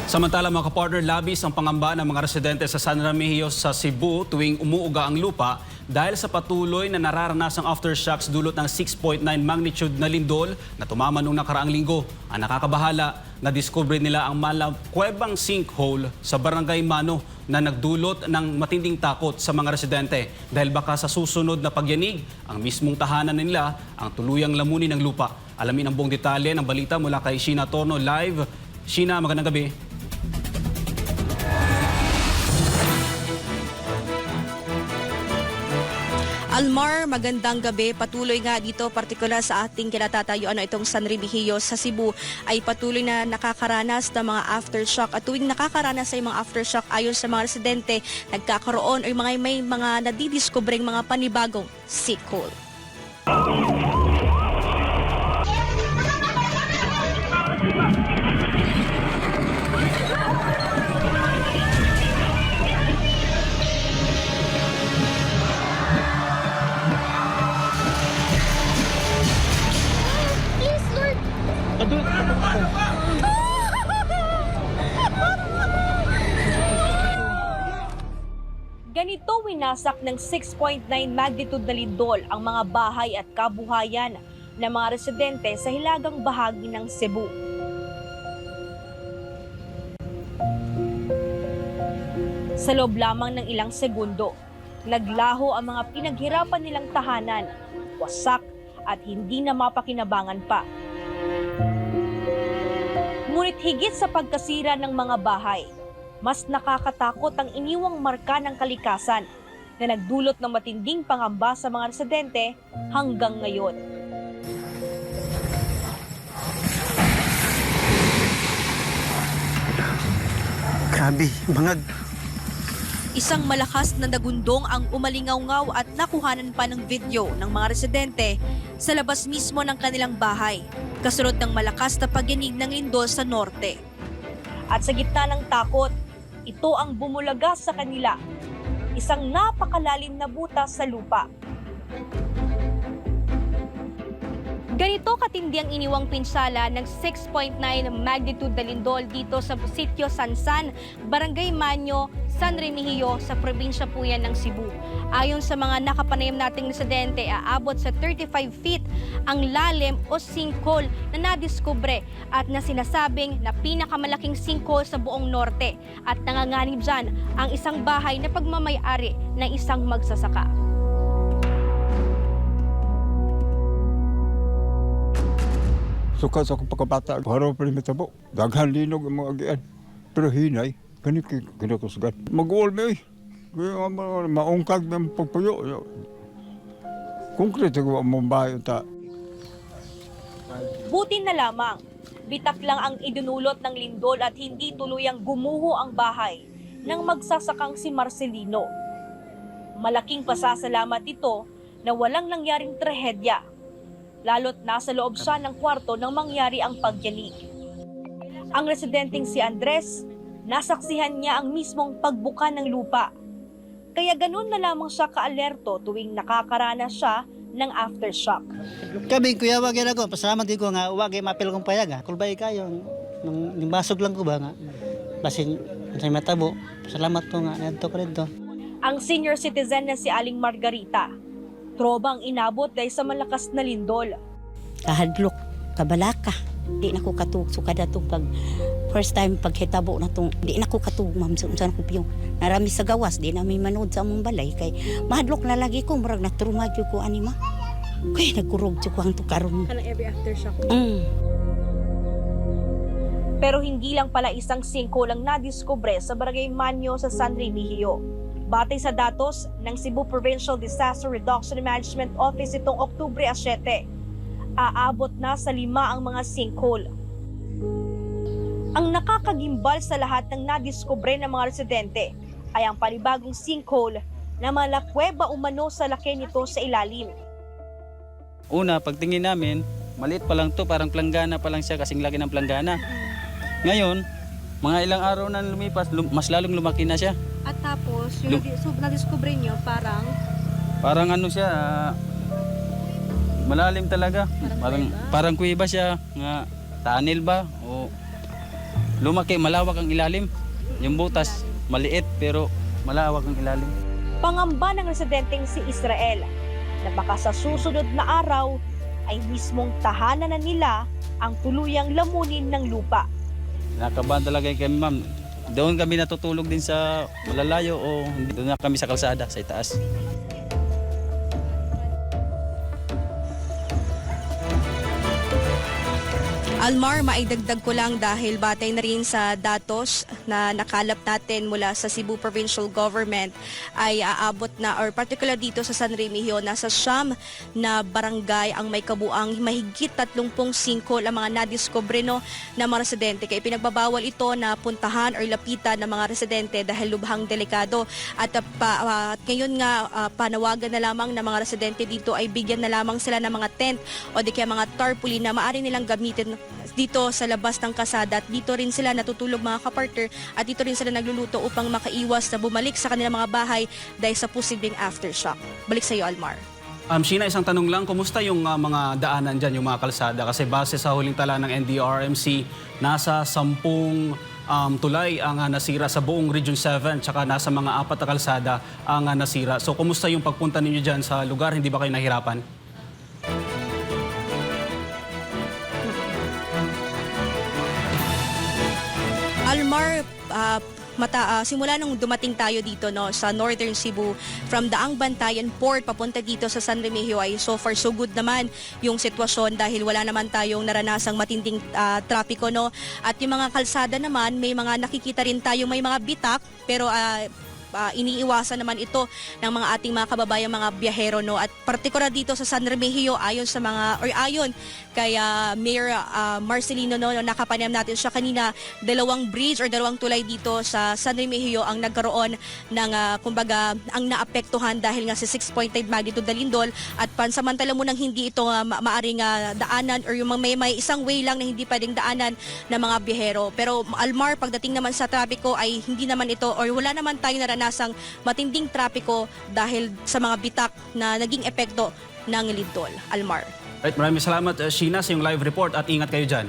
Samantala mga kapartner, labis ang pangamba ng mga residente sa San Remigio sa Cebu tuwing umuuga ang lupa dahil sa patuloy na nararanasang aftershocks dulot ng 6.9 magnitude na lindol na tumama noong nakaraang linggo. Ang nakakabahala, nadiskubre nila ang malakwebang sinkhole sa Barangay Mano na nagdulot ng matinding takot sa mga residente dahil baka sa susunod na pagyanig, ang mismong tahanan nila ang tuluyang lamunin ng lupa. Alamin ang buong detalye ng balita mula kay Sheena Torno live. Sheena, magandang gabi. Almar, magandang gabi. Patuloy nga dito, partikular sa ating kinatatayuan itong San Remigio sa Cebu, ay patuloy na nakakaranas ng mga aftershock. At tuwing nakakaranas sa mga aftershock, ayon sa mga residente, nagkakaroon o may mga nadidiskubreng mga panibagong sinkhole. Ganito winasak ng 6.9 magnitude na lindol ang mga bahay at kabuhayan ng mga residente sa hilagang bahagi ng Cebu. Sa loob lamang ng ilang segundo, naglaho ang mga pinaghirapan nilang tahanan, wasak at hindi na mapakinabangan pa. Ngunit higit sa pagkasira ng mga bahay, mas nakakatakot ang iniwang marka ng kalikasan na nagdulot ng matinding pangamba sa mga residente hanggang ngayon. Grabe, bangag. Isang malakas na nagundong ang umalingaw-ngaw at nakuhanan pa ng video ng mga residente sa labas mismo ng kanilang bahay, kasunod ng malakas na pagyanig ng lindol sa norte. At sa gitna ng takot, ito ang bumulaga sa kanila, isang napakalalim na butas sa lupa. Ganito katindi ang iniwang pinsala ng 6.9 magnitude na lindol dito sa Sitio Sansan, Barangay Mano, San Remigio sa probinsya po yan ng Cebu. Ayon sa mga nakapanayam nating residente, aabot sa 35 feet ang lalim o sinkhole na nadiskubre at na sinasabing na pinakamalaking sinkhole sa buong norte at nanganganib dyan ang isang bahay na pagmamayari ng isang magsasaka. Suka sa akong pagkabata, haraw pa rin matabo. Daghan linog ang mga agian. Pero hinay, ganit kinakusugan. Mag-uol mo eh. Maungkag ng pagpuyo. Konkrete ko ang mumbahay ta. Buti na lamang, bitak lang ang idinulot ng lindol at hindi tuluyang gumuho ang bahay ng magsasakang si Marcelino. Malaking pasasalamat ito na walang nangyaring trahedya, lalo't nasa loob siya ng kwarto nang mangyari ang pagyanig. Ang residenteng si Andres, nasaksihan niya ang mismong pagbuka ng lupa. Kaya ganun na lamang siya kaalerto tuwing nakakaranas siya ng aftershock. Kami kuya wag yan ako. Pasalamat din ko nga wag ay mapil kong payag. Kulbay kayo. Nung basog lang ko ba nga. Basin sa matabo. Salamat ko nga. Nadto ko rin to. Ang senior citizen na si Aling Margarita, trobang inabot dahil sa malakas na lindol. Kahadlok, kabalaka. Di na ko katug sukad atong pag first time paghitabo na tong di na ko katug ma'am sa ko piyong narami sa gawas di na may manood sa among balay kay mahadlok na lagi ko murag na trauma jud ko anima. Kay nagkurog jud ko ang tukaron. Kanang every aftershock. Pero hindi lang pala isang sinkhole ang nadiskubre sa Barangay Mano sa San Remigio. Batay sa datos ng Cebu Provincial Disaster Reduction and Management Office itong Oktubre 7, aabot na sa 5 ang mga sinkhole. Ang nakakagimbal sa lahat ng nadiskubre ng mga residente ay ang panibagong sinkhole na malakweba umano sa laki nito sa ilalim. Una, pagtingin namin, maliit pa lang to, parang planggana pa lang siya kasing laki ng planggana. Ngayon, mga ilang araw na lumipas, mas lalong lumaki na siya. At tapos, yung nadiskubre nyo, Parang ano siya, malalim talaga. Parang kuweba siya, nga tunnel ba? O lumaki, malawak ang ilalim. Yung butas, maliit pero malawak ang ilalim. Pangamba ng residenteng si Israel na baka sa susunod na araw ay mismong tahanan na nila ang tuluyang lamunin ng lupa. Nakabahan talaga kami, ma'am. Doon kami natutulog din sa malalayo o doon na kami sa kalsada, sa itaas. Almar, maidagdag ko lang dahil batay na rin sa datos na nakalap natin mula sa Cebu Provincial Government ay aabot na, or particular dito sa San Remigio, nasa siyam na barangay ang may kabuang mahigit 35 ang mga nadiskubre na mga residente. Kaya pinagbabawal ito na puntahan or lapitan ng mga residente dahil lubhang delikado. At ngayon nga, panawagan na lamang ng mga residente dito ay bigyan na lamang sila ng mga tent o di kaya mga tarpaulin na maaari nilang gamitin dito sa labas ng kasada, at dito rin sila natutulog mga kapartner, at dito rin sila nagluluto upang makaiwas na bumalik sa kanilang mga bahay dahil sa posibleng aftershock. Balik sa iyo, Almar. Sheena, isang tanong lang, kumusta yung mga daanan dyan, yung mga kalsada? Kasi base sa huling tala ng NDRRMC, nasa 10 tulay ang nasira sa buong Region 7, tsaka nasa mga 4 na kalsada ang nasira. So kumusta yung pagpunta ninyo dyan sa lugar? Hindi ba kayo nahirapan? Almar, simula nung dumating tayo dito sa Northern Cebu, from Daang Bantayan Port papunta dito sa San Remigio ay so far so good naman yung sitwasyon dahil wala naman tayong naranasang matinding trapiko. At yung mga kalsada naman, may mga nakikita rin tayo, may mga bitak, pero iniiwasan naman ito ng mga ating mga kababayang mga biyahero. At partikular dito sa San Remigio, ayon kay Mayor Marcelino, nakapanayam natin siya kanina, 2 bridge or 2 tulay dito sa San Remigio ang nagkaroon ng kumbaga ang naapektuhan dahil nga sa 6.9 magnitude na lindol, at pansamantala mo nang hindi ito maaring daanan, or yung may isang way lang na hindi pwedeng daanan ng mga biyahero. Pero Almar, pagdating naman sa trapiko ay hindi naman ito, or wala naman tayo naranasang matinding trapiko dahil sa mga bitak na naging epekto ng lindol. Almar. Right, maraming salamat, Sheena, sa iyong live report, at ingat kayo dyan.